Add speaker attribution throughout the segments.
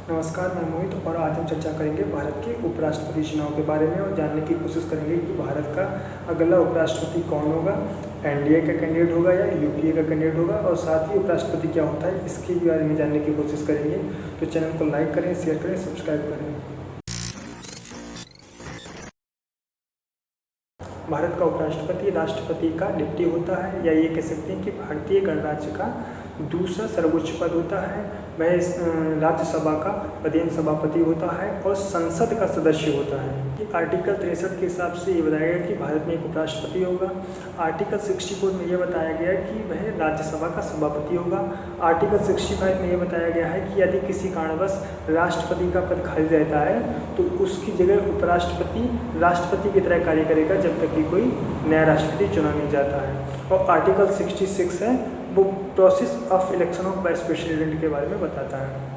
Speaker 1: नमस्कार, मैं मोहित और आज हम चर्चा करेंगे भारत के उपराष्ट्रपति चुनाव के बारे में और जानने की कोशिश करेंगे कि भारत का अगला उपराष्ट्रपति कौन होगा। एनडीए का कैंडिडेट होगा या यूपीए का कैंडिडेट होगा, और साथ ही उपराष्ट्रपति क्या होता है इसके बारे में जानने की कोशिश करेंगे। तो चैनल को लाइक करें, शेयर करें, सब्सक्राइब करें। भारत का उपराष्ट्रपति राष्ट्रपति का डिप्टी होता है, या ये कह सकते हैं कि भारतीय गणराज्य का दूसरा सर्वोच्च पद होता है। वह राज्यसभा का प्रधान सभापति होता है और संसद का सदस्य होता है। आर्टिकल 63 के हिसाब से ये बताया गया कि भारत में एक उपराष्ट्रपति होगा। आर्टिकल 64 में यह बताया गया कि वह राज्यसभा का सभापति होगा। आर्टिकल 65 में यह बताया गया है कि यदि किसी कारणवश राष्ट्रपति का पद खाली रहता है तो उसकी जगह उपराष्ट्रपति राष्ट्रपति की तरह कार्य करेगा जब तक कि कोई नया राष्ट्रपति चुना नहीं जाता है। और आर्टिकल 66 है, वो process of election of vice president के बारे में बताता है।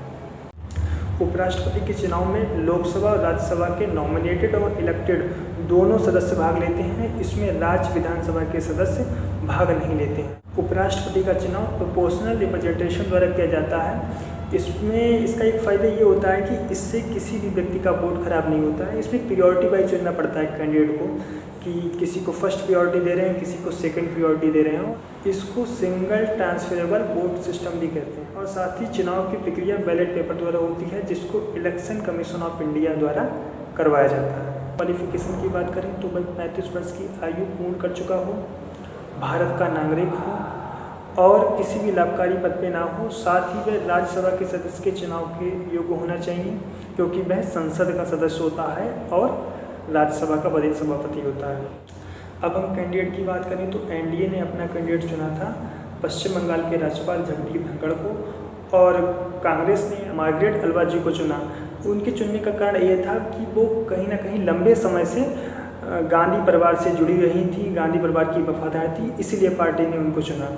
Speaker 1: उपराष्ट्रपति के चुनाव में लोकसभा और राज्यसभा के नॉमिनेटेड और इलेक्टेड दोनों सदस्य भाग लेते हैं। इसमें राज्य विधानसभा के सदस्य भाग नहीं लेते हैं। उपराष्ट्रपति का चुनाव प्रोपोर्शनल रिप्रेजेंटेशन द्वारा किया जाता है। इसमें इसका एक फ़ायदा ये होता है कि इससे किसी भी व्यक्ति का वोट खराब नहीं होता है। इसमें प्रियोरिटी वाइज चुनना पड़ता है कैंडिडेट को, कि किसी को फर्स्ट प्रायोरिटी दे रहे हैं, किसी को सेकंड प्रायोरिटी दे रहे हो। इसको सिंगल ट्रांसफरेबल वोट सिस्टम भी कहते हैं। और साथ ही चुनाव की प्रक्रिया बैलेट पेपर द्वारा होती है, जिसको इलेक्शन कमीशन ऑफ इंडिया द्वारा करवाया जाता है। क्वालिफिकेशन की बात करें तो वह 35 वर्ष की आयु पूर्ण कर चुका हो, भारत का नागरिक हो और किसी भी लाभकारी पद पे ना हो। साथ ही वह राज्यसभा के सदस्य के चुनाव के योग्य होना चाहिए, क्योंकि वह संसद का सदस्य होता है और राज्यसभा का प्रधान सभापति होता है। अब हम कैंडिडेट की बात करें तो एनडीए ने अपना कैंडिडेट चुना था पश्चिम बंगाल के राज्यपाल जगदीप धनखड़ को, और कांग्रेस ने मार्गरेट अल्वा जी को चुना। उनके चुनने का कारण ये था कि वो कहीं ना कहीं लंबे समय से गांधी परिवार से जुड़ी रही थी, गांधी परिवार की वफादार थी, इसीलिए पार्टी ने उनको चुना।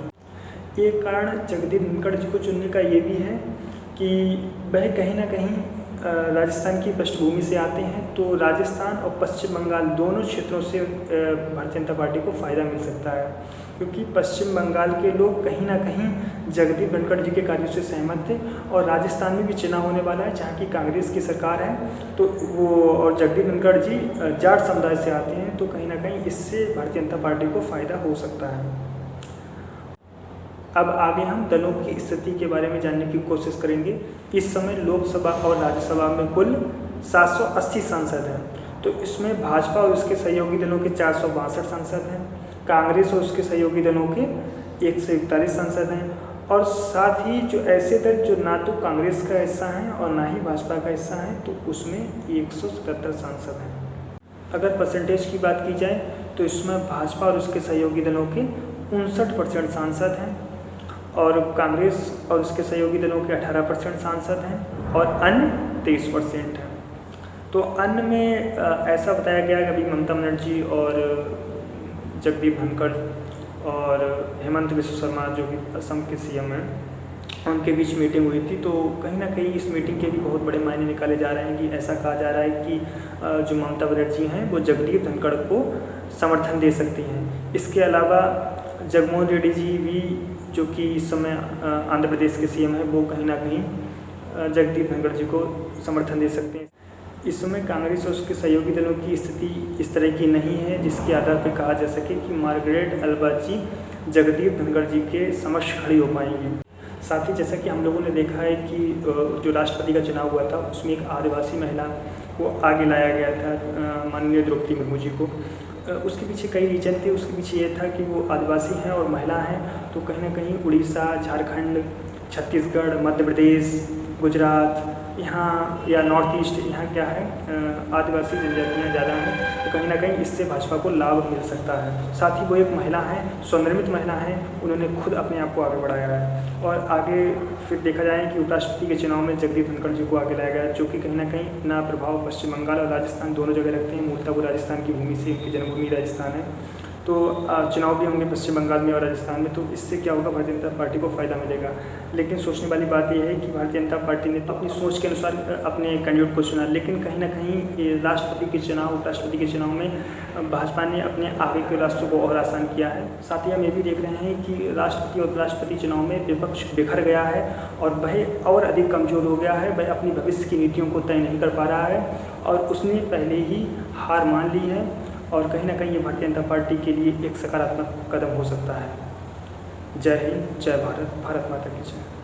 Speaker 1: एक कारण जगदीप धनखड़ जी को चुनने का ये भी है कि वह कहीं ना कहीं राजस्थान की पृष्ठभूमि से आते हैं, तो राजस्थान और पश्चिम बंगाल दोनों क्षेत्रों से भारतीय जनता पार्टी को फ़ायदा मिल सकता है, क्योंकि पश्चिम बंगाल के लोग कहीं ना कहीं जगदीप धनखड़ जी के कार्यों से सहमत थे। और राजस्थान में भी चुनाव होने वाला है जहाँ की कांग्रेस की सरकार है, तो वो और जगदीप धनखड़ जी जाट समुदाय से आते हैं, तो कहीं ना कहीं इससे भारतीय जनता पार्टी को फ़ायदा हो सकता है। अब आगे हम दलों की स्थिति के बारे में जानने की कोशिश करेंगे। इस समय लोकसभा और राज्यसभा में कुल 780 सांसद हैं, तो इसमें भाजपा और उसके सहयोगी दलों के 462 सांसद हैं, कांग्रेस और उसके सहयोगी दलों के 141 सांसद हैं, और साथ ही जो ऐसे दल जो ना तो कांग्रेस का हिस्सा हैं और ना ही भाजपा का हिस्सा हैं, तो उसमें 177 सांसद हैं। अगर परसेंटेज की बात की जाए तो इसमें भाजपा और उसके सहयोगी दलों के 59% सांसद हैं, और कांग्रेस और उसके सहयोगी दलों के 18% सांसद हैं, और अन्य 23% हैं। तो अन्य में ऐसा बताया गया कि अभी ममता बनर्जी और जगदीप धनखड़ और हेमंत बिस्वा शर्मा जो कि असम के सीएम हैं, उनके बीच मीटिंग हुई थी। तो कहीं ना कहीं इस मीटिंग के भी बहुत बड़े मायने निकाले जा रहे हैं कि ऐसा कहा जा रहा है कि जो ममता बनर्जी हैं वो जगदीप धनखड़ को समर्थन दे सकती हैं। इसके अलावा जगनमोहन रेड्डी जी भी, जो कि इस समय आंध्र प्रदेश के सीएम हैं, वो कहीं ना कहीं जगदीप धनखड़ जी को समर्थन दे सकते हैं। इस समय कांग्रेस और उसके सहयोगी दलों की स्थिति इस तरह की नहीं है जिसके आधार पर कहा जा सके कि मार्गरेट अल्वा जी जगदीप धनखड़ जी के समक्ष खड़ी हो पाएंगी। साथ ही जैसा कि हम लोगों ने देखा है कि जो राष्ट्रपति का चुनाव हुआ था उसमें एक आदिवासी महिला को आगे लाया गया था, माननीय द्रौपदी मुर्मू जी को। उसके पीछे कई रीजन थे। उसके पीछे ये था कि वो आदिवासी हैं और महिला हैं, तो कहीं ना कहीं उड़ीसा, झारखंड, छत्तीसगढ़, मध्य प्रदेश, गुजरात यहाँ या नॉर्थ ईस्ट, यहाँ क्या है आदिवासी जनजातियाँ ज़्यादा हैं, तो कहीं ना कहीं इससे भाजपा को लाभ मिल सकता है। साथ ही वो एक महिला है, स्वनिर्मित महिला है, उन्होंने खुद अपने आप को आगे बढ़ाया है। और आगे फिर देखा जाए कि उपराष्ट्रपति के चुनाव में जगदीप धनखड़ जी को आगे लाया गया, जो कि कहीं ना कहीं अपना प्रभाव पश्चिम बंगाल और राजस्थान दोनों जगह रखते हैं। मूलतः वो राजस्थान की भूमि से, उनकी जन्मभूमि राजस्थान है, तो चुनाव भी होंगे पश्चिम बंगाल में और राजस्थान में, तो इससे क्या होगा, भारतीय जनता पार्टी को फ़ायदा मिलेगा। लेकिन सोचने वाली बात यह है कि भारतीय जनता पार्टी ने तो अपनी सोच के अनुसार अपने कैंडिडेट को चुना, लेकिन कहीं ना कहीं राष्ट्रपति के चुनाव, उपराष्ट्रपति के चुनाव में भाजपा ने अपने आगे के रास्तों को और आसान किया है। साथ ही हम ये भी देख रहे हैं कि राष्ट्रपति और उपराष्ट्रपति चुनाव में विपक्ष बिखर गया है और वह और अधिक कमज़ोर हो गया है। वह अपनी भविष्य की नीतियों को तय नहीं कर पा रहा है और उसने पहले ही हार मान ली है और कहीं ना कहीं ये भारतीय जनता पार्टी के लिए एक सकारात्मक कदम हो सकता है। जय हिंद, जय भारत, भारत माता की जय।